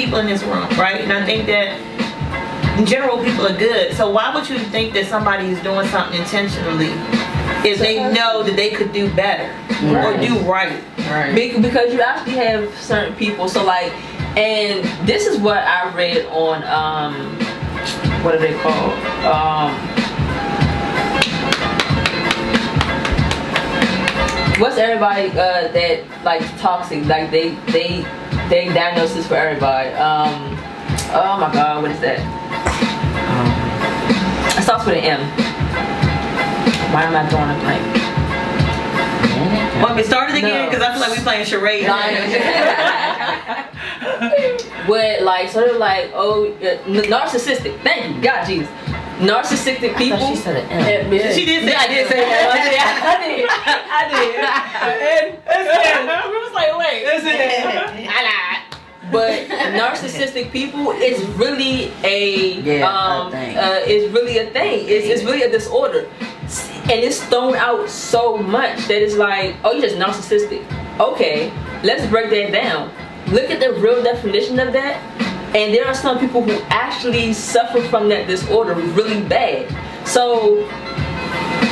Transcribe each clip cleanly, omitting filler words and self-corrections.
people in this room, right? And I think that in general people are good. So why would you think that somebody is doing something intentionally if they know that they could do better or do right? Because you actually have certain people. So like, and this is what I read on what are they called? What's everybody that like toxic? Like they diagnosis for everybody. Oh my God, what is that? It starts with an M. Why am I drawing a blank? Want me to start it again? Because I feel like we playing charades. But like sort of like narcissistic. Thank you, God, Jesus. Narcissistic people. She said an M. Yeah. She did say. I did say that. I did. And we was like, wait. I lied. But narcissistic people is really a is really a thing. It's really a disorder, and it's thrown out so much that it's like, oh, you're just narcissistic. Okay, let's break that down. Look at the real definition of that. And there are some people who actually suffer from that disorder really bad. So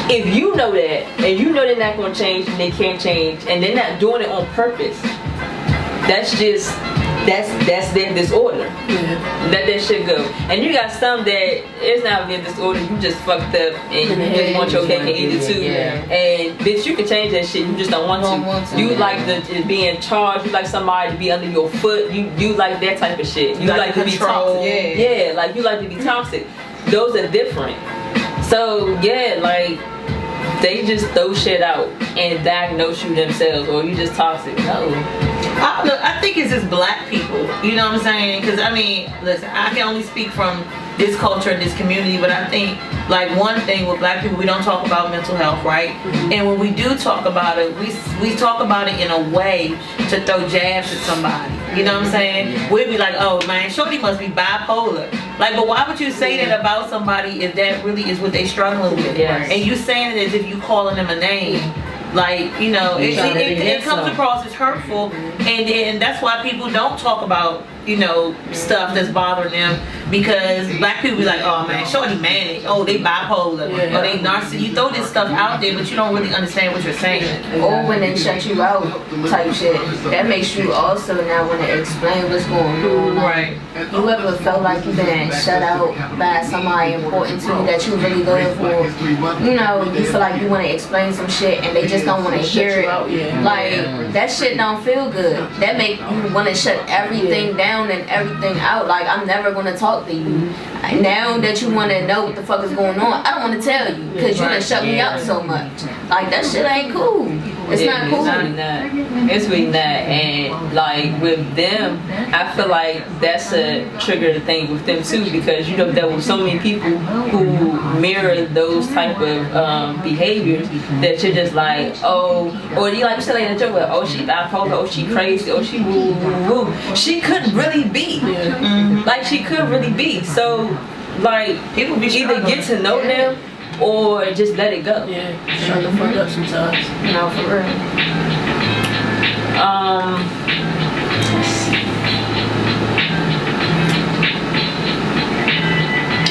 if you know that, and you know they're not going to change, and they can't change, and they're not doing it on purpose, that's their disorder. Let that shit go. And you got some that it's not their disorder, you just fucked up and you just want your cake and eat it too. And bitch, you can change that shit, you just don't want to. You like the being charged, you like somebody to be under your foot, you like that type of shit. You like to be toxic. Yeah, like you like to be toxic. Those are different. So yeah, like they just throw shit out and diagnose you themselves, or you just toxic. No. Look, I think it's just black people. You know what I'm saying? Because I mean, listen, I can only speak from this culture and this community, but I think like one thing with black people, we don't talk about mental health, right? And when we do talk about it, we talk about it in a way to throw jabs at somebody. You know what I'm saying? We'd be like, oh man, shorty must be bipolar. Like, but why would you say that about somebody if that really is what they struggling with? And you saying it as if you calling them a name. Like, you know, it comes across as hurtful, and then that's why people don't talk about, you know, stuff that's bothering them, because black people be like, oh man, shorty manic, oh they bipolar, or they narcissistic. You throw this stuff out there, but you don't really understand what you're saying. Or when they shut you out type shit, that makes you also now want to explain what's going on. Right. You ever felt like you've been shut out by somebody important to you that you really love, or you know, you feel like you want to explain some shit and they just don't want to hear it. Like that shit don't feel good. That make you want to shut everything down and everything out. Like, I'm never going to talk to you. Now that you want to know what the fuck is going on, I don't want to tell you because you done shut me out so much. Like, that shit ain't cool. It's not cool. It's really not. And like with them, I feel like that's a trigger thing with them too, because you know there were so many people who mirror those type of behaviors that you're just like, oh, or you like you said in a joke, like, oh she bipolar, oh she crazy, oh she woo woo woo. She could really be, like she could really be. So like people be either get to know them or just let it go. Shut the fuck up sometimes. No, for real.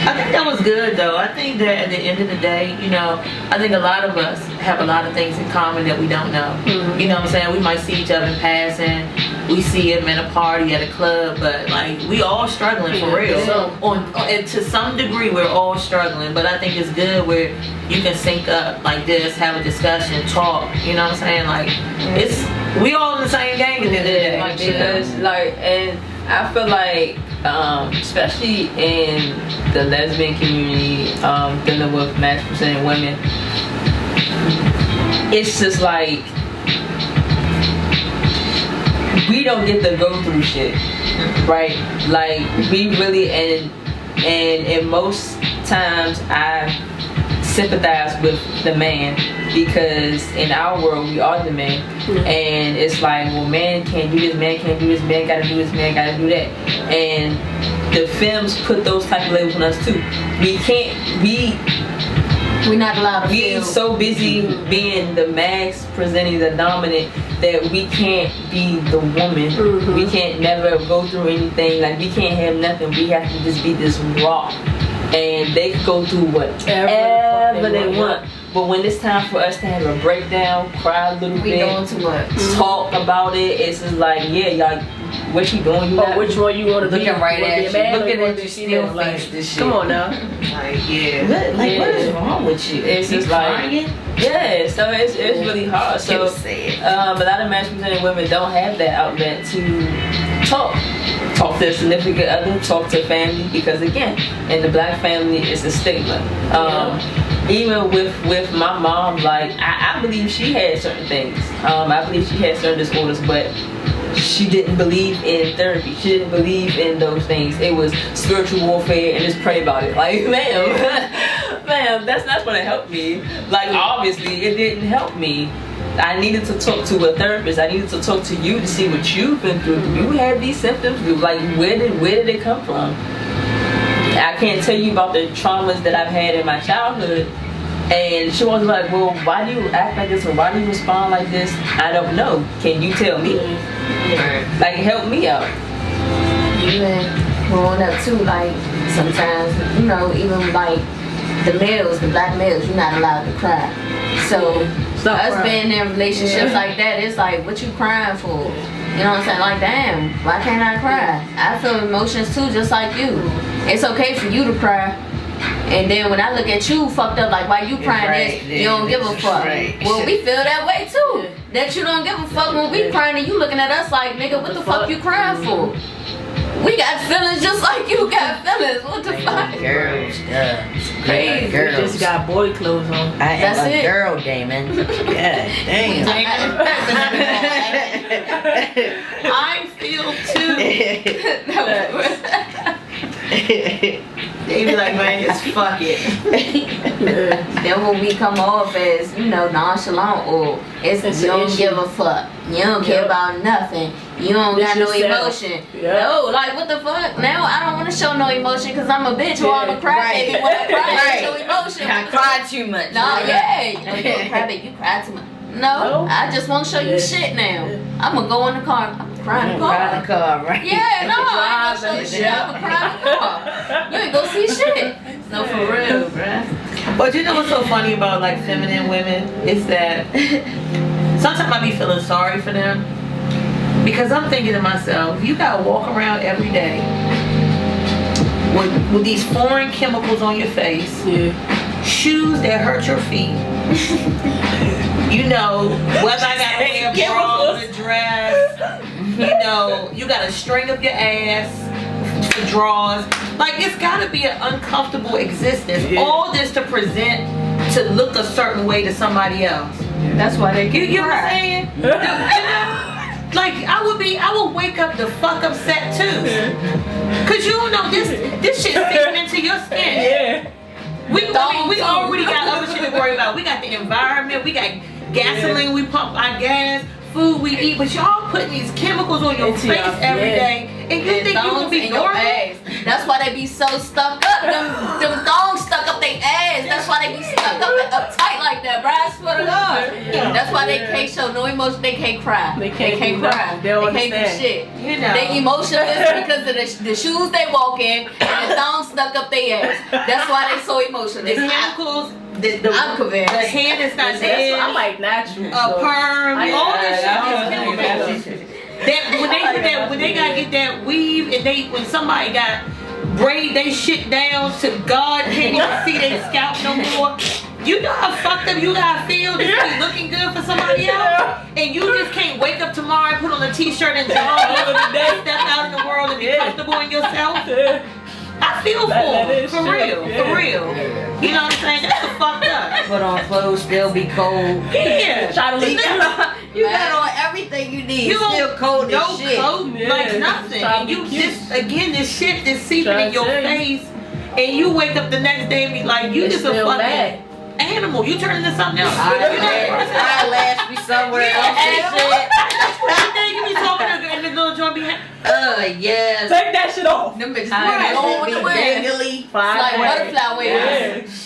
I think that was good though. I think that at the end of the day, you know, I think a lot of us have a lot of things in common that we don't know. You know what I'm saying? We might see each other in passing, we see him in a party at a club, but like we all struggling for real. So and to some degree we're all struggling, but I think it's good where you can sync up like this, have a discussion, talk, you know what I'm saying? Like we all in the same gang at the end of the day. Like, because like, and I feel like especially in the lesbian community, dealing with masculine women, it's just like we don't get to go through shit, right? Like we really, and most times I sympathize with the man, because in our world we are the man, and it's like, well, man can't do this, man can't do this, man gotta do this, man gotta do that, and the films put those type of labels on us too. We're not allowed to We feel. so busy being the max, presenting the dominant, that we can't be the woman. We can't never go through anything. Like, we can't have nothing. We have to just be this rock. And they can go through whatever they want. But when it's time for us to have a breakdown, cry a little We bit, doing too much. talk about it, it's just like, yeah, y'all, what you doing? You got, Which one you want to be? Looking right at you. Looking at you, still still like, face this shit. come on now. Like, yeah. What is wrong with you? It's just like, Crying? yeah, so it's really hard. So It was sad. a lot of masculine women don't have that outlet to talk to their significant other, talk to family, because again, in the black family, it's a stigma. Even with my mom, like, I believe she had certain things. I believe she had certain disorders, but she didn't believe in therapy. She didn't believe in those things. It was spiritual warfare and just pray about it. Like, ma'am, that's not gonna help me. Like, obviously, it didn't help me. I needed to talk to a therapist. I needed to talk to you to see what you've been through. You had these symptoms. Like, where did it come from? I can't tell you about the traumas that I've had in my childhood. And she was like, well, why do you act like this, or why do you respond like this? I don't know. Can you tell me? Like, help me out. Even growing up too, like sometimes, you know, even like the males, the black males, you're not allowed to cry. So us being in relationships like that, it's like, what you crying for? You know what I'm saying? Like, damn, why can't I cry? I feel emotions too, just like you. It's okay for you to cry. And then when I look at you fucked up, like, why you crying this, you don't give a fuck. Well, we feel that way too. That you don't give a fuck when we crying and you looking at us like, nigga, what the fuck you crying for? We got feelings just like you got feelings. What the fuck? Girls, Crazy. girls. Just got boy clothes on. I That's am a it. girl, Damon. God damn. I feel too. They be like, man, just fuck it. Then when we come off as, you know, nonchalant, or it's you don't give a fuck, you don't care about nothing, you don't got no emotion. No, like, what the fuck? Now I don't want to show no emotion because I'm a bitch or I'm a crybaby. When I cry, I show emotion. I cry too much. Nah, yeah, you know, you're a crybaby, you cry too much. No, I just want to show you shit now. I'm gonna go in the car. I'm crying in the car. Cry in the car, right? Yeah, no, I ain't gonna show you shit. I'm gonna cry in the car. You ain't gonna see shit. No, for real, bruh. But you know what's so funny about, like, feminine women is that sometimes I be feeling sorry for them, because I'm thinking to myself, you gotta walk around every day with these foreign chemicals on your face, shoes that hurt your feet. You know, whether I got a bra or a dress, you know, you gotta string up your ass for drawers. Like, it's gotta be an uncomfortable existence. All this to present, to look a certain way to somebody else. That's why they get You know what I'm saying? You know? Like, I would wake up the fuck upset too. Cause you don't know, this shit seeping into your skin. We already got other shit to worry about. We got the environment, we got gasoline, we pump our gas, food we eat, but y'all putting these chemicals on your face every day, and you think you gonna be normal? That's why they be so stuck up. Them thongs stuck up their ass. That's why they be stuck up tight like that, bro. I swear to God. That's why they can't show no emotion. They can't cry. They can't cry. They can't do shit. You know. They emotionless because of the shoes they walk in and the thongs stuck up their ass. That's why they so emotional. The chemicals, I'm convinced. the hand is not dead, I'm like natural. a perm, all this shit is chemicals. When they gotta get that weave, and when somebody got braid they shit down to God can't even see their scalp no more. You know how fucked up you gotta feel to be looking good for somebody else, and you just can't wake up tomorrow and put on a t-shirt and jog and step out in the world and be comfortable in yourself. I feel for real. You know what I'm saying? That's the fucked up. Put on clothes, still be cold. Yeah. Try to leave. You got on everything you need. You Still cold no as shit. coat, like nothing. And you just, again, this shit is seeping in your face, and you wake up the next day and be like, you just a fucking animal. You turn into something else. Eyelash be somewhere else and shit. You think you be talking in the little joint behind? Yes. Take that shit off. Them bitches Right. going With the be wind. dangly. It's like butterfly wings.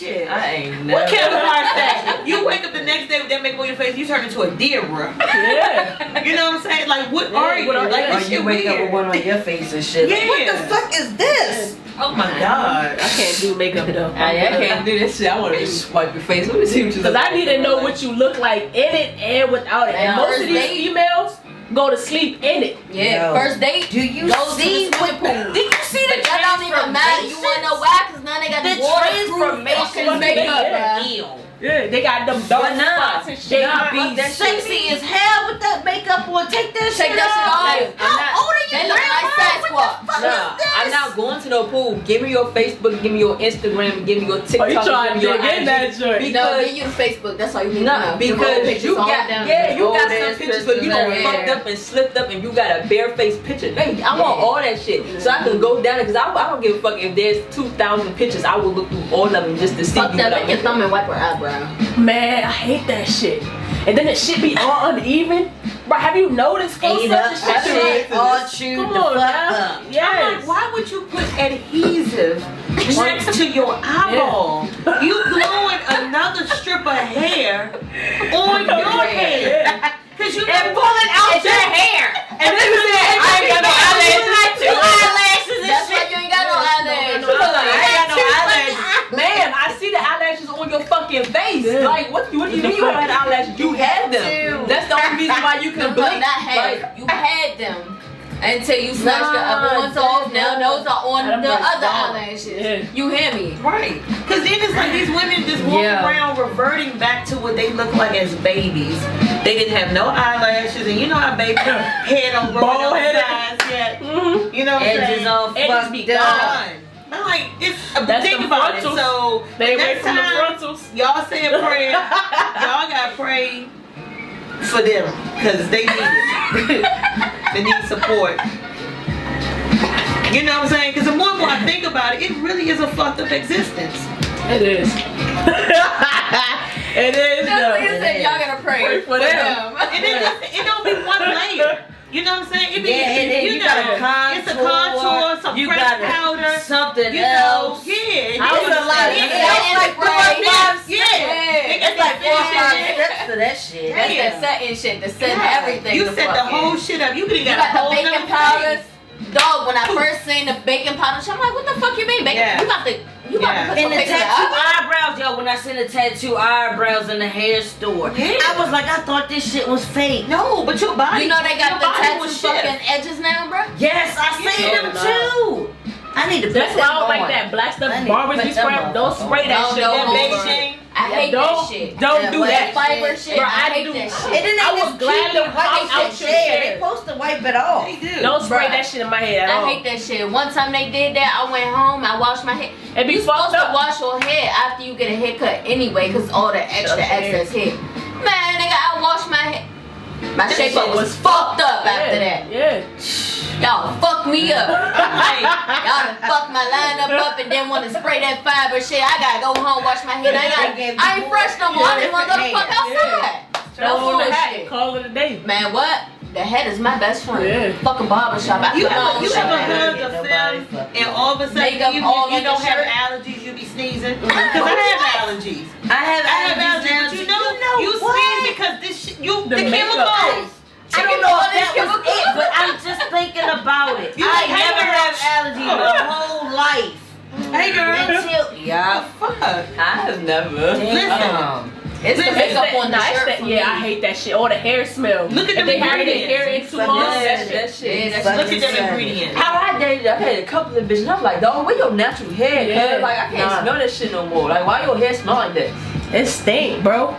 Yeah. Shit. I ain't never. What camouflage that? You wake up the next day with that makeup on your face, you turn into a deer, bro. Yeah. You know what I'm saying? Like, what are you? what are- Like, Or this you shit wake up with weird. one on your face and shit. Like, what Yeah. the fuck is this? Oh my god. I can't do makeup though. I can't do this shit. I want to just wipe your face. Let me see what you look Cause I like. need to know what you look like in it and without it. And Man, most first of these date- females go to sleep in it. Yeah, Yo. first date. Do you Go see to the swimming pool. Did you see the But that don't even matter. You wanna know why? Cause now they got The waterproof transformation fucking makeup, Yeah. bruh. Yeah, they got them dark But nah, spots and shit. they Nah, be fuck that shit. sexy as hell with that makeup on. Take that Take shit that shit off. off. I'm not- How old are you? They look like grandma? Sasquatch. What the fuck Nah, is this? I'm not going to no pool. Give me your Facebook, give me your Instagram, give me your TikTok. Oh, you trying to give me your dig in IG. that joint. No, Because give you the Facebook. That's all you need to Nah, know. because you got you Old got some ass pictures where you pictures done everywhere. fucked up and slipped up and you got a barefaced picture. Baby, I want all that shit so I can go down it because I don't give a fuck if there's 2,000 pictures. I will look through all of them just to see Fuck you. that. what I'm Make your looking thumb and wipe her eyebrow. Man, I hate that shit. And then the shit be all uneven. Bro, have you noticed close Ain't up up the that shit? shit all chewed Come the on, fuck man. up. I'm Yes. like, why would you put adhesive next to your eyeball? You gluing another strip of hair on your hair. Cause you And pulling out your hair. And then you said, I ain't got no eyelashes. Two eyelashes and That's why shit. you ain't got no eyelashes. I ain't got no eyelashes. Man, I see the eyelashes on your fucking face. Yeah. Like, what do you mean you don't have eyelashes? You had them. That's the only reason why you can No, blink. not had. Like, You had them until you snatched the other ones off. Now those are on Them the bitches other gone. eyelashes. Yeah. You hear me? Right. Cause then it's like these women just walk Yeah. around reverting back to what they look like as babies. They didn't have no eyelashes, and you know how baby hair don't grow on the Bald-headed. sides yet. Mhm. You know what I'm Edges saying? all Edges be fucked up. Done. I'm like, it's That's think the about it. frontals. So Stay away next from the time, frontals. y'all say a prayer. Y'all gotta pray for them because they need it. They need support. You know what I'm saying? Because the more and more I think about it, it really is a fucked up existence. It is. It is. That's though. what you said. Y'all gotta pray Pray for them. And it don't be one layer. You know what I'm saying? It be, Yeah, it is. You got a contour. It's a contour, some You pressed got powder. something You know, else. yeah. I It's was a lot. saying, It's like 4 or 5 Yeah. It's like 4 or 5 steps to that shit. That's Yeah. that setting shit. The set Yeah. everything. You the set the fuck whole in. shit up. You could You got got a the whole baking nother powder. face. Dog, when I first seen the baking powder, I'm like, what the fuck you mean baking? Yeah. You about to put And some the face in the tattoo oven? eyebrows, yo, when I seen the tattoo eyebrows in the hair store, Yeah. I was like, I thought this shit was fake. No, but your body. You know they got your the body tattoo will shift. fucking edges now, bro? Yes, I seen Yeah. them too. I need to put That's why I them don't like on. that black stuff. I need Barbers to be put them spraying. on. Don't spray that No, shit. no, That no, baby bro. shit. I hate Don't that shit. don't That do white that. Fiber shit. Bro, I I hate do- that And shit. then they I just would gladly keep wipe wipe out out your your hair. hair. They supposed to wipe it off. They do. Don't spray Bruh. that shit in my head at I all. hate that shit. One time they did that, I went home, I washed my hair. It be You supposed fucked to up. wash your hair after you get a haircut anyway, cause all the extra That's excess hair. Man, nigga, I washed my hair. My That shape shit up was fucked up after that. Yeah. Y'all fucked me up. Like, y'all done fucked my lineup up and then want to spray that fiber shit. I gotta go home, wash my hair. I ain't fresh no more. I didn't want to go the fuck outside. No Throw on the hat. bullshit. Call it a day. Man, what? The head is my best friend. Yeah. Fuck a barbershop. I You put my ever, own you shit ever on. heard the Nobody film fuck and all of a sudden Makeup even all if you on don't your have shirt? allergies, you be sneezing? Because I have allergies. I have I have allergies now. allergies, but you know what? sneeze because this shit, The the makeup. chemicals. I don't know if that was it, but I'm just thinking about it. You I like never hanger had ups. allergies my whole life. Hey girl. Until, yeah, Fuck. I have never. damn. It's the Listen, makeup on the Nah, it's shirt that- for yeah, I me. hate that shit. All the hair smell. Look at If them they have their ingredients. hair in too Fuck long. yeah. That shit. Yeah, that's Fuck Look at this them shit. ingredients. How I dated, I had a couple of bitches. I'm like, dog, where your natural hair? Cause Yeah. like I can't Nah. smell that shit no more. Like, why your hair smell like that? It stink, bro.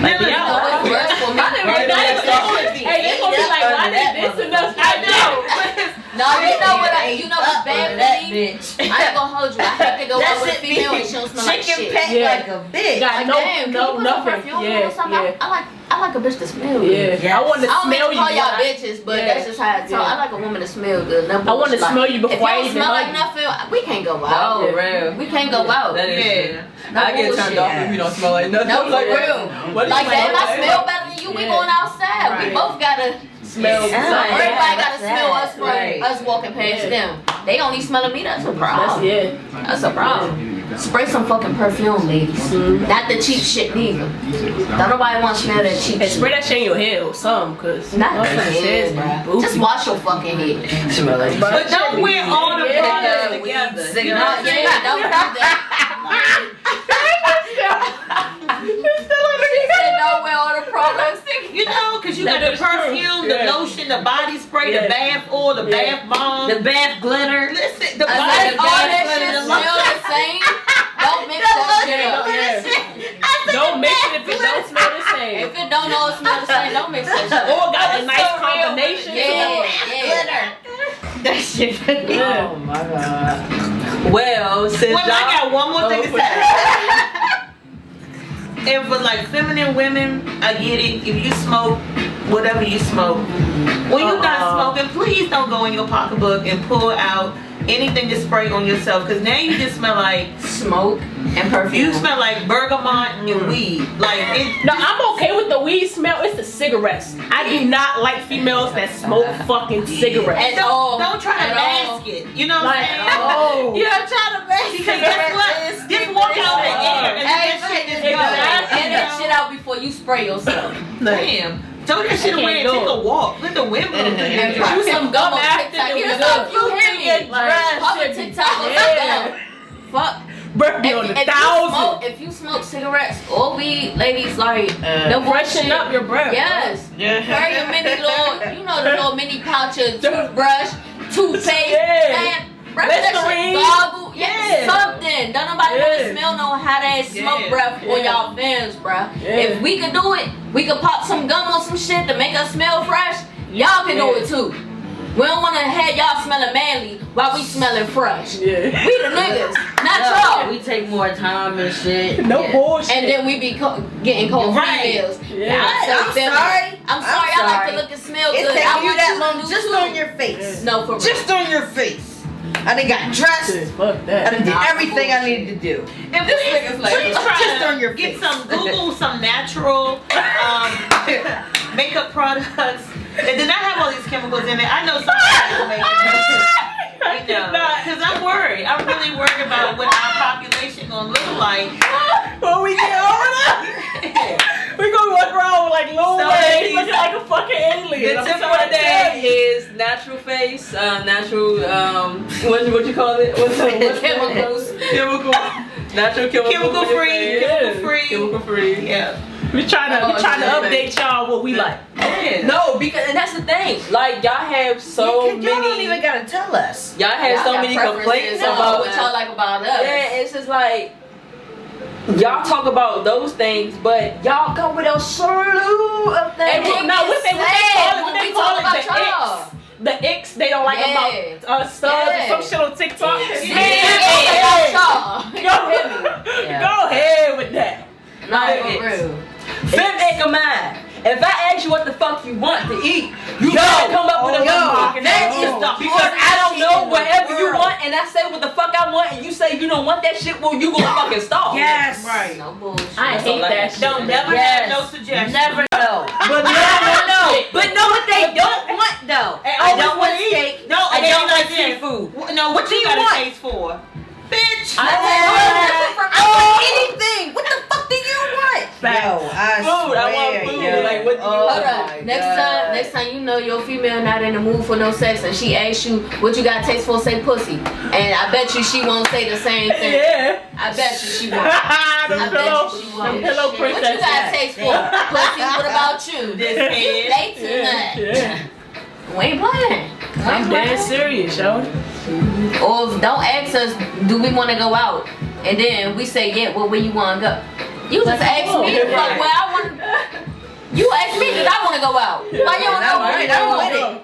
Like, You You know what's worse for me? Hey, they gonna be like, why they dissing us? I know. No, you know what? Ate You know what's up bad on that for me? bitch. I ain't gonna hold you. I hate to go That out with a shit be female and she don't smell like chicken shit. packed Yeah. like a bitch. Got Like, no, damn, can you no, put some nothing. perfume on Yeah, or something? yeah. I like a bitch to smell good. Yeah, Yes. I want to I don't mean smell to you. call y'all when bitches, but yeah. that's just how I talk. Yeah. I like a woman to smell good. No I want to bullshit. smell you If before you I don't even smell like hug you. nothing, we can't go out. Oh, real. We can't go out. That is Yeah. true. I get turned off if you don't smell like nothing. No, I'm like, for real. what Like you that, I like? smell better than you. you, we going outside. Right. We both gotta Smell. everybody gotta smell us from Right. us walking past them. They only smelling me, that's a That's problem. it. That's a problem. Spray some fucking perfume, ladies. Not the cheap shit neither. Don't nobody want to smell that cheap And shit. spray that shit in your head or something, cause Not the motherfuckers' heads head, be bruh. boozy. Just wash your fucking head. Smell like But don't wear all the Yeah. products weed, together. You cigarettes. know what I'm saying? Yeah, don't do that. She said don't wear all the products. You know, because you got the That is true. perfume, the Yeah. lotion, the body spray, the Yeah. bath oil, the Yeah. bath bomb. The bath glitter. Listen, the I body said all that bath shit the smell the same. Don't mix that shit up. Don't mix it if it don't smell the same. If it don't all smell the same, don't mix that shit up. Or got a nice combination. Yeah. That shit. Yeah. Oh my god. Well, since Well, I y'all, got one more thing to Oh, say. And for like feminine women, I get it. If you smoke, whatever you smoke, when you done smoking, please don't go in your pocketbook and pull out anything to spray on yourself. Because now you just smell like Smoke and perfume. you smell like bergamot and weed. Like it. No, I'm okay with the weed smell. It's the cigarettes. I do not like females that smoke fucking cigarettes. At all. Don't try to At all. mask it. You know what I'm Like, saying? oh. You're trying to make Because guess what? Just walk out the air and Hey, that shit is exactly. gone. Get that shit out before you spray yourself. Damn. Throw that shit I away and can't take do a walk. Let the wind blow through And your put some gum on after TikTok. it Here's was some up. you hear me. Like, Pop a TikTok on Yeah. some gum. Fuck. Birth be on the thousand. If you smoke cigarettes or weed, ladies, like the Freshen up your breath. Yes. Carry a mini little, you know the little mini pouch of toothbrush, toothpaste, Yeah. and brush that Listerine. shit, goggle, Yeah. something. Don't nobody want Yeah. to smell no hot ass smoke Yeah. breath on Yeah. y'all fans, bruh. Yeah. If we could do it, we could pop some gum on some shit to make us smell fresh. Y'all can do Yeah. it too. We don't want to have y'all smelling manly while we smelling fresh. Yeah. We the niggas, not No, y'all. we take more time and shit. No Yeah. bullshit. And then we be getting cold Right. females. Yeah. I'm sorry. I'm sorry. I like to look and smell It good. takes I you want that to long do just too. on your face. No, for real. Just on your face. I done got dressed. Fuck I that. done did Nah, everything I bullshit. needed to do. And please try Just to on your get face. some Google some natural makeup products. It did not have all these chemicals in it. I know some people make it. You know, because I'm worried. I'm really worried about what our population gonna look like. When we get older, we gonna walk around with like Lil So Wayne ladies, looking like a fucking alien. the I'm tip trying of to the tell day you. is natural face, natural what you call it? What's Chemicals. Chemical, natural chemical. Chemical for your free, face. chemical free. Chemical free. Yeah. We trying to Oh, update y'all what we like. Yeah. No, because and that's the thing. Like y'all have so Y'all don't many. even gotta tell us. Y'all have Y'all so got many preferences complaints on about what y'all like about us. Yeah, it's just like y'all talk about those things, but y'all come with a slew of And things. we No, what they call it? What they call it? about The y'all. X. The X they don't like Yeah. about studs Yeah. or some shit on TikTok. Yeah, Yeah. y'all. Go ahead with that. Nah, X. for real. Fifth acre mind. If I ask you what the fuck you want to eat, you gotta come up with a motherfucking that answer. is the Because I don't hardest know shit in the whatever you world. want, and I say what the fuck I want, and you say you don't want that shit. Well, you gonna fucking starve. Yes. Right. No bullshit. I hate that shit. Don't never Yes. have no suggestions. Never know. But But know what they don't want though. Hey, I always don't want wanna eat. steak. No, I okay, don't like want this. seafood. No, what do you you got a want? taste for? Bitch. I want anything. What the fuck do you want? Yo, I Food, I want swear, food. yo. Like, what do you Oh Hold want? my up. God. Next time you know your female not in the mood for no sex and she asks you what you got taste for, say pussy. And I bet you she won't say the same thing. Yeah. I bet you she won't. Them I bet pillow, you she them won't. pillow What you princess. got taste for? Pussy, what about you? This You head. play too much. Yeah. We ain't playing. I'm dead serious, yo. Or don't ask us, do we want to go out? And then we say, yeah, well, where you want to go? You just ask me the fuck where I want. You ask me, did I want to go out? Why you don't know where you I'm want with to it. go?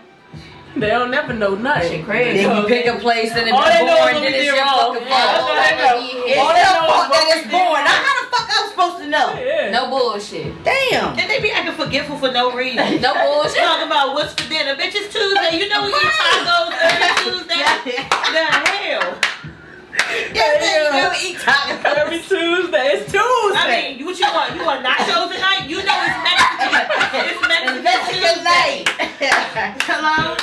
They don't never know nothing. Crazy. Then you pick a place and it All they be know is boring, what then we it's did your wrong. fucking Yeah, that's fault. what I know. It's All they your know is fault what that we it's did boring. Now wrong. how the fuck I was supposed to know? Yeah. No bullshit. Damn. And they be acting forgetful for no reason. No bullshit. Talk about what's for dinner. Bitch, it's Tuesday. You know we eat tacos every Tuesday. The hell? Yeah, eat tacos. Every Tuesday. It's Tuesday. I mean, what you want? You want nachos tonight? You know it's Mexican. Hello?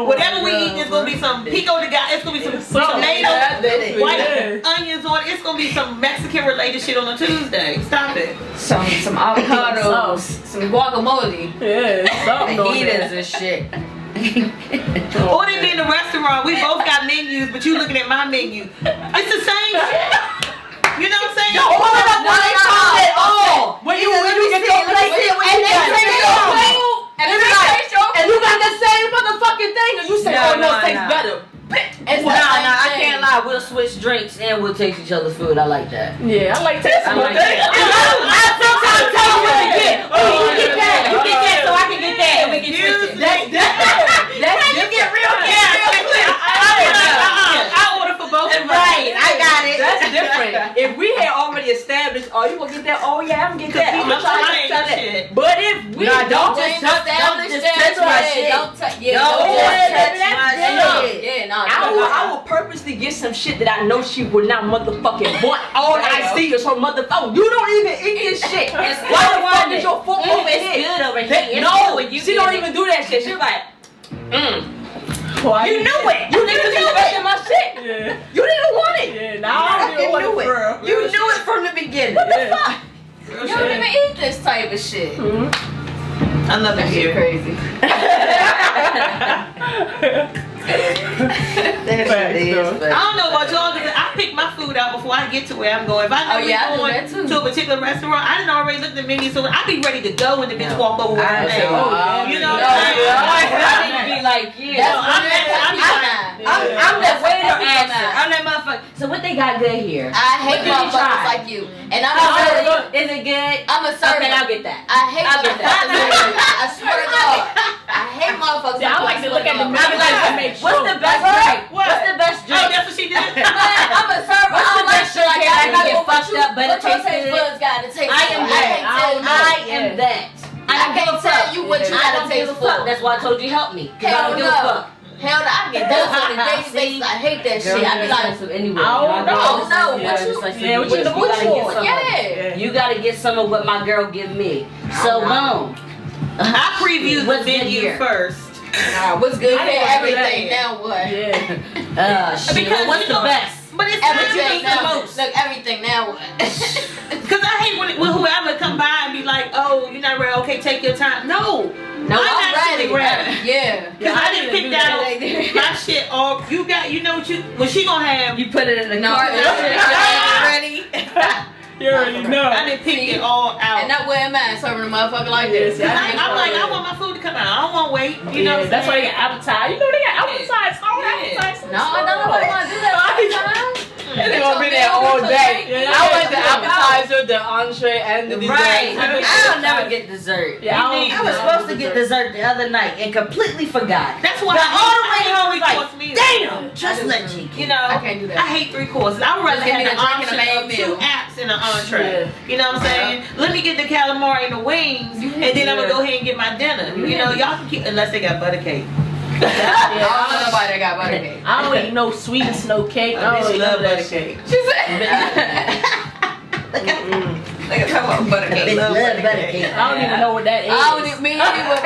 Whatever we eat, it's gonna be some pico de gallo. It's gonna be some tomatoes, white onions on it. It's gonna be some Mexican related shit on a Tuesday. Stop it. Some avocados, some guacamole. Yeah, something on there. Fajitas and shit. Or they be in the restaurant. We both got menus, but you looking at my menu. It's the same shit. You know what I'm saying? Hold up, no, they call it all. When you get your plate, and they take your plate, and you got the same motherfucking thing, and you say, oh no, it tastes better. I can't lie. We'll switch drinks and we'll taste each other's food. I like that. Yeah, I like tasting. I like that. I sometimes tell you what to get. Oh, you get that. You get that, so I can get that, and we can switch it. That's different. That's You get real I order for both of us. Right, I got it. That's different. If we had already established, oh, you gonna get that? Oh yeah, I'm gonna get that. I'm People trying trying to tell that that. shit. But if we don't just just touch my shit. Don't touch my shit. Yeah, no. I will purposely get some shit that I know she would not motherfucking want. All I see is her motherfucker. You don't even eat this shit. Why the fuck is your foot over It's here? good over here. No, she don't even do that shit. She's like, Why you knew it. You didn't do it in my shit. Yeah. You didn't want it. Yeah, now I don't even want it, bro. You knew it from the beginning. What the fuck? You don't even eat this type of shit. I love it here. Crazy. I don't know about y'all, because I pick my food out before I get to where I'm going. If I know I do we're that going too. to a particular restaurant, I didn't already look at the menu, so I be ready to go when the bitch walk over with her name. You know what I'm saying? I need to be like, I'm the waiter answer. I'm that motherfucker. So what they got good here? I hate What did you motherfuckers try? like you. And I'm Is it good? I'm a server. Okay, I'll get that. I hate I'll get motherfuckers. I swear to God. I hate motherfuckers. Yeah, I like to look at the I'll menu be like, to make sure. what's the best drink? What? What's the best Oh, drink? that's what she did? I'm a server. What's I the don't like best shit like drink that. I can get fucked up, but it What your tastes taste good? buds gotta taste I am for? that. I am that. I can't tell you what you I gotta don't give taste a fuck. for. That's why I told you help me. 'Cause I Hell don't give a no. fuck. Hell no, I get those on a daily basis. I hate that shit. I be like, anyway. I don't know. What you- Yeah, what you in the mood for? yeah. You gotta get some of what my girl give me. So boom. I previewed the What's good menu here? first. What's good I for didn't wanna do everything? that. Now what? Yeah. Shit. Because What's you the know- best? But it's not Everything the now. most. Look, everything now what? Because I hate when whoever come by and be like, oh, you're not ready, okay, take your time. No. No, I'm I'm actually ready. Yeah. Because I didn't pick that my shit off. You know what she gonna have. You put it in the No, cart. ready. You already know. I didn't pick it all out. And not where am I serving a motherfucker like this? Yeah, I'm like, I want my food to come out. I don't want to wait. You know what I'm That's why saying? they got appetizer. You know they got appetizer. All Yeah. appetizer. No, I don't know if I want to do that all the time. They're gonna be there all day. Yeah, I like the yeah. appetizer, the entree, and the dessert. Right. I'll never get dessert. Yeah, I I was supposed to get dessert the other night and completely forgot. That's why But all the way I home hate was three-course like, meals. damn, just let you. You know, I can't do that. I hate 3 courses. I would rather Just give me have the the drink and a option main of 2 meal. apps and an entree. You know what I'm saying? Let me get the calamari and the wings, and then I'm gonna go ahead and get my dinner. You know, y'all can keep unless they got butter cake. I don't know nobody that got butter cake. I don't eat no sweet and snow cake. I I don't eat love none of butter that shit. cake. She said. Look at talk about butter Bitch cake. love butter cake. I don't even know what that is. I don't even mean either, bro.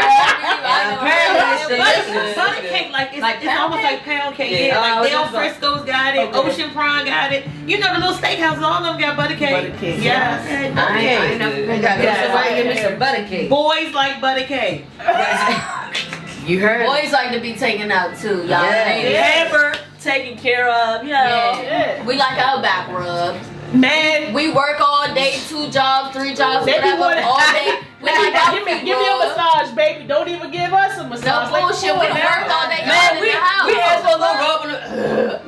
Butter cake, like it's Like it's pound almost cake? like pound cake. Yeah. Yeah, like Oh, Del it's like- Frisco's got it, Okay. Ocean Prime got it. You know the little steakhouses, all of them got butter cake. Butter cake. Yes. I ain't never been Yeah, that somebody give me good. some butter cake. Boys like butter cake. You heard? Boys like to be taken out too, y'all. Yeah. Ladies. Pampered, taken care of, you know. Yeah. We like our back rubs. Man, We work all day, 2 jobs, 3 jobs, They be whatever, wanting- all day. We like our give me feet a rubbed. massage, baby. Don't even give us a massage. No Like, bullshit. come We on done now. worked all day. Man, y'all in we the house. had a little rub on the.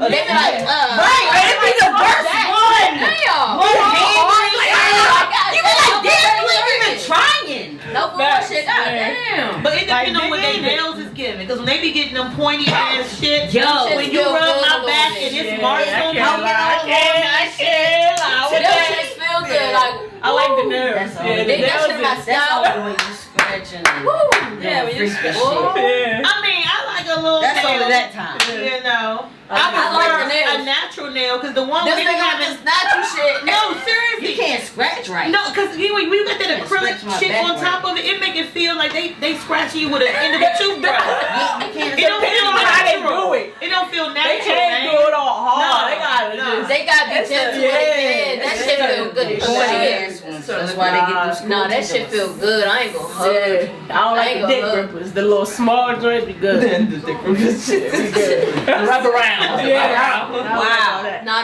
They be like, Right, and it be the worst one. Damn. One Oh, hand, You be like, damn, you ain't even trying. No bullshit. God damn. but it depends Like, on what they nigga. nails is giving. Because when they be getting them pointy ass shit, Yo, when you feel rub good a my little back bit. and it's Yeah, marks I on can't my lie. I can't lie. Them shits feel good. Like, I like the nerves. That's all. Yeah, the They got nails shit in my is- That's all scalp. the way you scratching and Woo. Yeah, when you freaking Whoa. shit. Yeah. I mean, I like a little That's nail. only that time. You know. I like the nails. I a natural nail, because the one This we nigga have with this natural shit. no, seriously. You can't scratch right. No, because we got that acrylic scratch my shit back on top of it. It make it feel like they scratching you with an end of a toothbrush. You can't. It don't Depending feel on how they natural. do it. It don't feel natural. They can't do it all hard. No, They gotta no. just. They gotta be It's a- gentle with it. That shit feel good as shit. That's why they get them. No, that shit feel good. I ain't gonna hug. Yeah, I don't like the ain't dick gonna rippers. The little small joints be good. The dick rippers. Be good. Rub around. Yeah. Wow. Nah,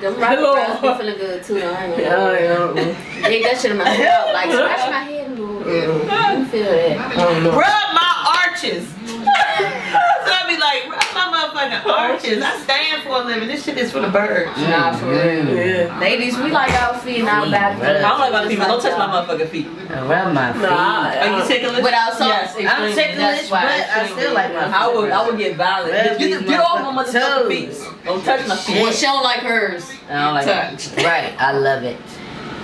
the rubber rounds be feeling good too. Though. I ain't gonna lie. Dig that shit in my head. Like scratch my head a little bit. I feel that. Rub my arches. So I be like, rub my motherfucking arches. I stand for a living. This shit is for the birds. Nah, for real. Yeah. Ladies, we like our feet and our back. I don't like my feet. Don't touch my motherfucking feet. Around my feet. Are you ticklish? Without socks. Yes, I'm ticklish, That's but why. I still like my feet. I would get violent. Get off my motherfucking feet. Don't touch my feet. And she don't like hers. I don't like that. Right, I love it.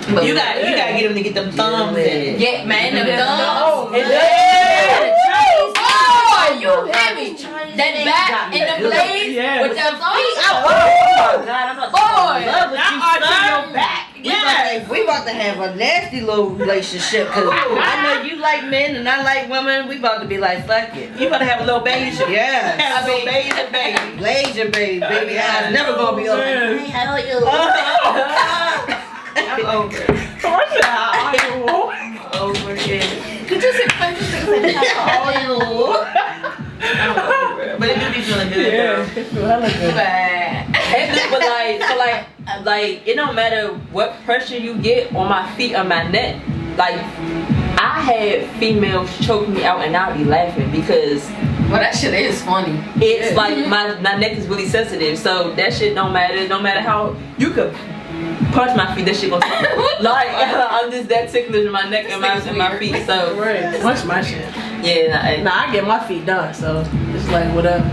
You got get them to get them thumbs in it. Yeah, man, them Oh, thumbs. Oh, you hear me? That back and the blades Yeah. with them feet. Oh God, I'm not Boy, Not arching your back. Yes. We about to have a nasty little relationship because I know you like men and I like women. We about to be like, fuck it. You about to have a little baby. Yes. Have a little baby. Laser baby, baby. I'm never gonna be over. Hey, how are you? I'm over it. Over it. could you say how are you? But it do be feeling good. Yeah. Girl. Feel hella good. But like, it don't matter what pressure you get on my feet or my neck. Like, I had females choke me out and I'll be laughing because Well, that shit is funny. it's like my neck is really sensitive. So that shit don't matter. No matter how you could punch my feet, that shit gonna like I'm just that ticklish in my neck and my feet. So Right. Punch my shit. yeah, Nah, I get my feet done, so it's like whatever.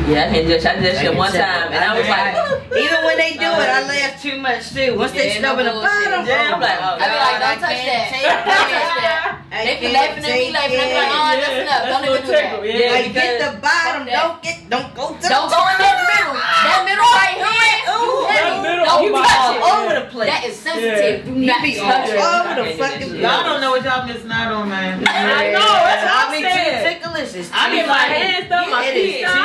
yeah, I did that shit one time and I was like, Even when they do it, I laugh too much too. Once they stub in the bottom, yeah, I'm like, oh I be like, God. don't touch that. Don't touch that. They be laughing at me, laughing at me like, oh, that's enough. Don't even do that. Yeah, like get the bottom, don't go to the Don't go in that middle. That middle right here, you heavy. middle Don't be touch all it. over the place. That is sensitive. Do not be touch it. all over the Yeah. fucking Y'all don't know what y'all missing out on, man. I know, that's what I I'm mean, too saying. ticklish. It's I too get my funny. hands up, my It is feet too up.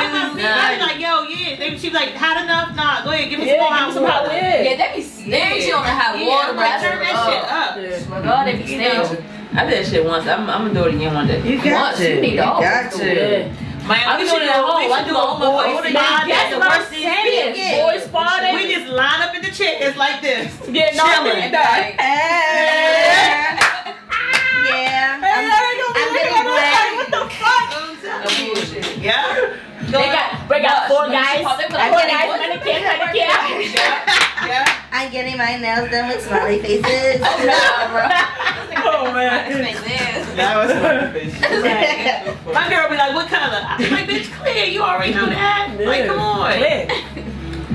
I be like, yo, yeah. She be like, hot enough? Nah, go ahead, give me some more Yeah, hot give me some hot water. water. Yeah, they be stingy on the hot water, I'm but I like, turn that shit up. Yeah. God, they be stingy. I did that shit once. I'm gonna do it again one day. You got Once, to. you need You to always got do to. Yeah. Man, I be we doing should it at home. we I should do do a all my boys boys. spa day. That's The what I'm worst thing saying. is, Boys spa day. we just line up in the chairs like this. Get Chilling. nothing done. Yeah. I'm getting black. What the fuck? Yeah. We got four guys. Four guys. Mannequin. Yeah. I'm getting my nails done with smiley faces. Oh man. That was my girl be like, what color? I be like, bitch, clear. You already know that. Like, come on.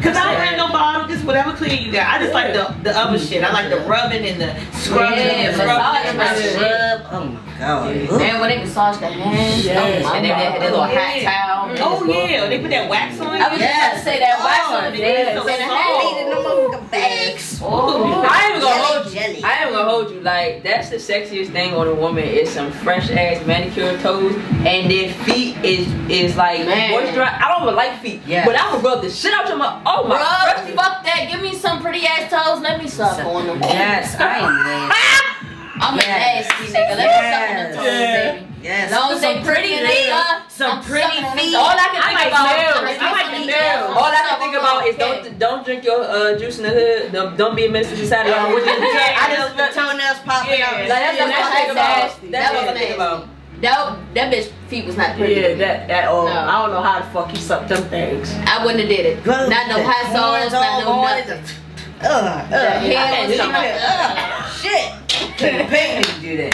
Cause I don't have no bottom, just whatever clear you got. I just like the other shit. I like the rubbing and the scrubbing and the massage scrubbing. my shit. Oh my god. Man, when they massage the hands, Yeah. oh my And then God. that little hot towel. Oh yeah, they put that wax on I was you. just about to say that wax on the yeah. face and the Made hand. in the motherfucking bags. Oh. I ain't even gonna hold you. Jelly. I ain't gonna hold you. Like, that's the sexiest thing on a woman is some fresh ass manicured toes, and their feet is like Man. moisturized. I don't even like feet, Yeah. but I would rub the shit out your mouth. Oh my Bruh, God. fuck that. Give me some pretty ass toes. Let me suck on them. Yes, I am nasty. I'm a Yes. nasty nigga. Let me suck on them toes, Yeah. baby. Yes. As long as they pretty and they Some I'm pretty sucking on feet. them. All I can I think like about nails. I like the nails. All I can think about is don't drink your juice in the hood. Don't be a minister to society. I just the toenails popping Yeah. out. like, that's what I That's think about. nasty. That's That what I was think about. That bitch feet was not pretty. Yeah, that No. I don't know how the fuck you suck them things. I wouldn't have did it. Bro, Not no the hot sauce, corns all not no going nothing. The hell was shit. Couldn't pay me to do that.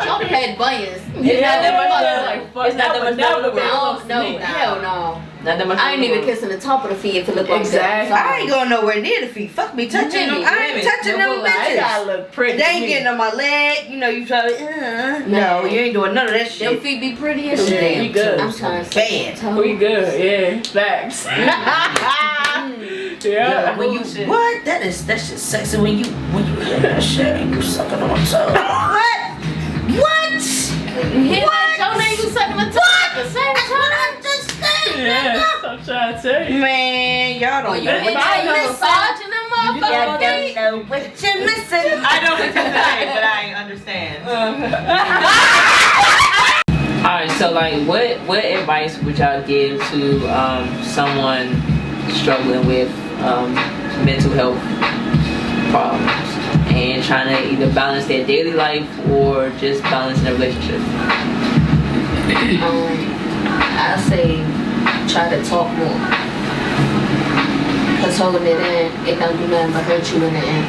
Shorty had bunions. It's not that much Yeah. like, it's not that much Never, double. never. No, hell no. Not that much. I ain't even kissing the top of the feet if it look like that. Exactly. I ain't going nowhere near the feet. Fuck me touching them. I ain't touching them I gotta bitches. look pretty. They ain't getting on my leg. You know, you try to. No, you ain't doing none of that Them shit. feet be pretty as Yeah, shit. we good. I'm trying to Bad. We good, yeah. Facts. Yeah. When you what? That's just sexy when you hear that shit and you sucking on toes. What? What? Hit that Joe name, you sucking the toe at the same time. Yeah, I'm trying to tell you. Man, y'all don't You know. ain't massaging them motherfuckers. Y'all don't know what you're missing. I know what you're saying, but I ain't understand. Alright, so like what advice would y'all give to someone struggling with mental health problems and trying to either balance their daily life or just balance their relationship? I say try to talk more. Cause holding it in, it don't do nothing but hurt you in the end.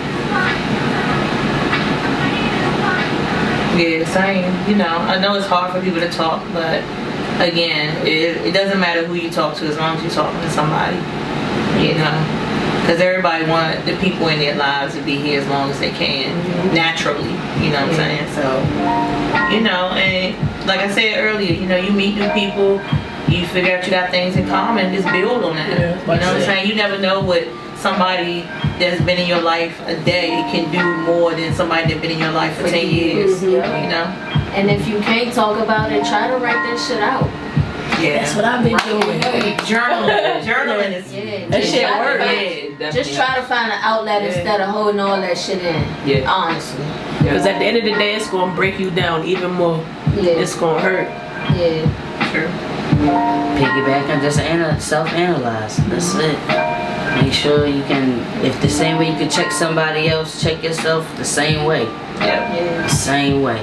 Yeah, same. You know, I know it's hard for people to talk, but again, it doesn't matter who you talk to as long as you're talking to somebody. You know, because everybody want the people in their lives to be here as long as they can, naturally. You know what I'm saying? So, you know, and like I said earlier, you know, you meet new people, you figure out you got things in common, just build on that. Yeah, you know what I'm saying? You never know what somebody that's been in your life a day can do more than somebody that's been in your life for 10 years. You know? And if you can't talk about it, try to write that shit out. Yeah. That's what I've been doing. Journaling is That shit work. Yeah, Just try to find an outlet instead of holding all that shit in. Yeah. Honestly. Because at the end of the day, it's gonna break you down even more. Yeah. It's gonna hurt. Yeah. true. Piggyback and just self-analyze. That's it. Make sure you can, if the same way you can check somebody else, check yourself the same way. Yeah. The same way.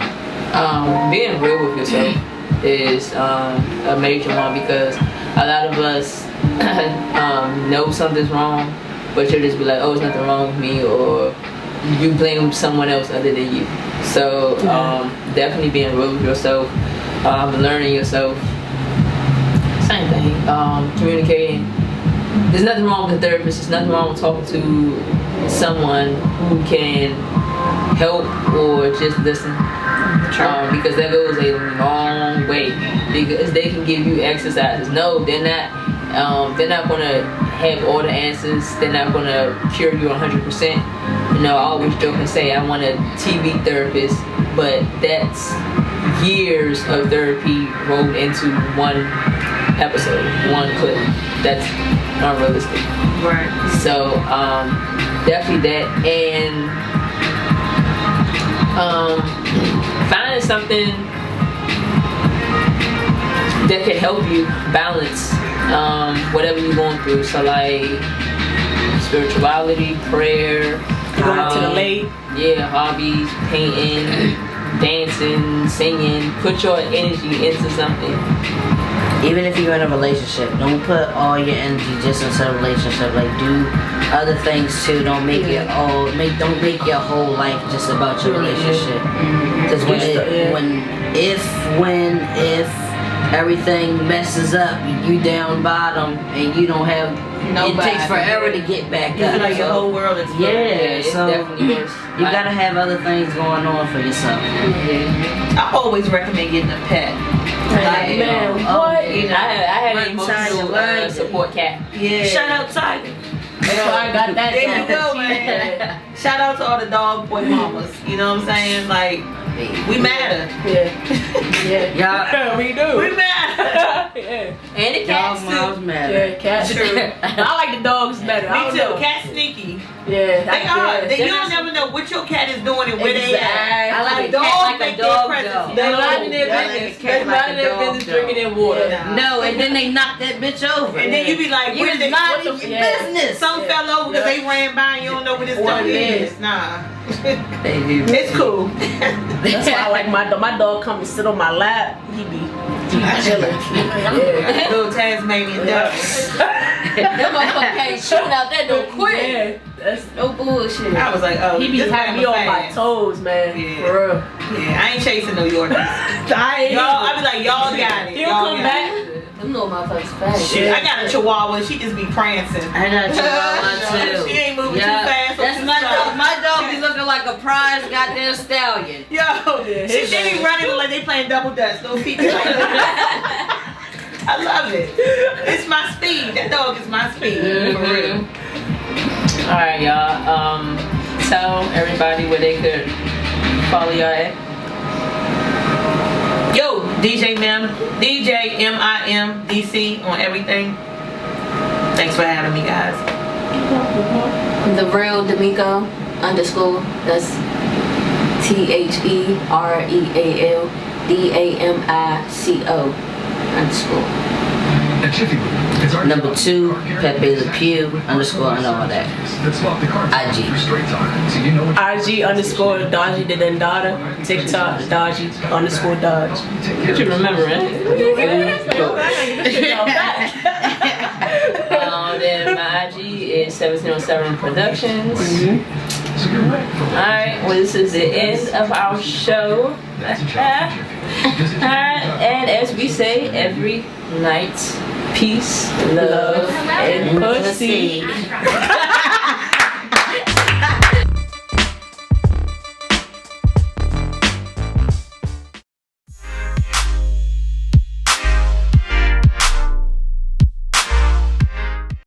Being real with yourself is a major one, because a lot of us know something's wrong, but you'll just be like, oh, there's nothing wrong with me, or you blame someone else other than you. So definitely being real with yourself, learning yourself. Same thing. Communicating. There's nothing wrong with a therapist. There's nothing wrong with talking to someone who can help or just listen. Because that goes a long way. Because they can give you exercises. No, they're not. They're not gonna have all the answers. They're not gonna cure you 100%. You know, I always joke and say I want a TV therapist, but that's years of therapy rolled into one episode, one clip. That's unrealistic. Right. So definitely that, and finding something that can help you balance whatever you're going through. So like spirituality, prayer, Going to the lake. yeah, hobbies, painting, dancing, singing. Put your energy into something. Even if you're in a relationship, don't put all your energy just into a relationship. Like, do other things too. Don't make it all. Don't make your whole life just about your relationship. Because if everything messes up, you down bottom, and you don't have. Nobody. It takes forever to get back You up. feel like your So, whole world is yeah, It's so definitely worse. you gotta have other things going on for yourself. I always recommend getting a pet. Like, Man, oh, what? you know, I had an One time you emotional learned it. support cat. yeah. Shout out Tiger. I got that. There you go, man. Shout out to all the dog boy mamas. You know what I'm saying? Like, we matter. Yeah. Y'all, We do. We matter. Yeah. And the y'all cats moms too. matter. Yeah, cats. True. I like the dogs better. I Me don't too. know. Cat sneaky. Yeah. They are. You don't never know what your cat is doing and where they at. I like a Dogs cat like make a their dog presence though. They known. minding their Y'all like a business. cat They like a minding their dog, business, though. drinking their water. Yeah. No, and then they knock that bitch over. And then you be like, You where was they, minding what the your yeah. business. Some fell over because they ran by and you don't know what this stuff What it is. Nah. They do. It's cool. That's why I like my dog. My dog come and sit on my lap. He be chilling. Yeah. Little Tasmanian devil. That motherfucker can't shoot out that door quick. Yeah. That's, No bullshit. I was like, oh, he be this having man me was on my fast. toes, man. Yeah. For real. Yeah, I ain't chasing New Yorkers. I ain't. Y'all, I be like, y'all got it. He'll Y'all come got back. it. Them little motherfuckers fast. Shit, I got a chihuahua. She just be prancing. I got Chihuahua too. She ain't moving too fast. That's my dog. My dog be looking like a prize goddamn stallion. Yo, she be running like they playing double dutch. Little feet. I love it. It's my speed. That dog is my speed. For real. Alright, y'all. Tell everybody where they could follow y'all at. Yo, DJ MIMDC on everything. Thanks for having me, guys. The real D'Amico _ that's THEREALDAMICO _ Number 2, Pepe Le Pew _ and all that. IG. IG _ Dodgy the Dendada. TikTok Dodgy _ Dodge. Did you remember it? Then my IG is 707 Productions. Alright, well this is the end of our show. And as we say every night, peace, love, and pussy.